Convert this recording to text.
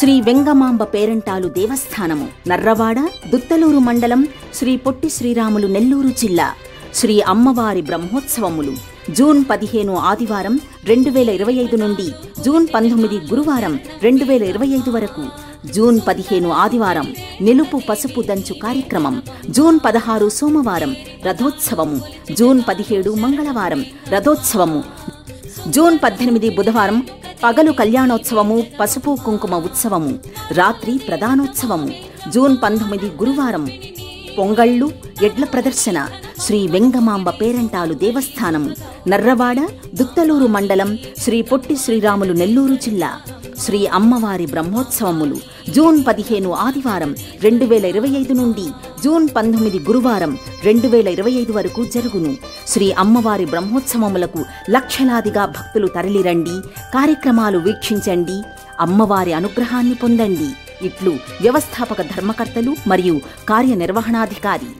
శ్రీ వెంగమాంబ పేరంటాలు దేవస్థానము నర్రవాడ దుత్తలూరు మండలం శ్రీ పొట్టి శ్రీరాములు నెల్లూరు జిల్లా శ్రీ అమ్మవారి బ్రహ్మోత్సవములు జూన్ 15 ఆదివారం 2025 నుండి జూన్ 19 గురువారం 2025 వరకు జూన్ 15 ఆదివారం నిలుపు పసుపు దంచు కార్యక్రమం జూన్ 16 సోమవారం రథోత్సవము జూన్ 17 మంగళవారం రథోత్సవము జూన్ 18 బుధవారం పగలు కళ్యాణోత్సవము పసుపు కుంకుమ ఉత్సవము రాత్రి ప్రధానోత్సవము జూన్ 19 గురువారం పొంగళ్ళు ఎడ్ల ప్రదర్శన శ్రీ వెంగమాంబ పేరంటాలు దేవస్థానము నర్రవాడ దుత్తలూరు మండలం శ్రీ పొట్టి శ్రీరాములు నెల్లూరు జిల్లా శ్రీ అమ్మవారి బ్రహ్మోత్సవములు జూన్ 15 ఆదివారం 2025 నుండి జూన్ 19 గురువారం 2025 వరకు జరుగును. శ్రీ అమ్మవారి బ్రహ్మోత్సవములకు లక్షలాదిగా భక్తులు తరలిరండి, కార్యక్రమాలు వీక్షించండి, అమ్మవారి అనుగ్రహాన్ని పొందండి. ఇట్లు వ్యవస్థాపక ధర్మకర్తలు మరియు కార్యనిర్వహణాధికారి.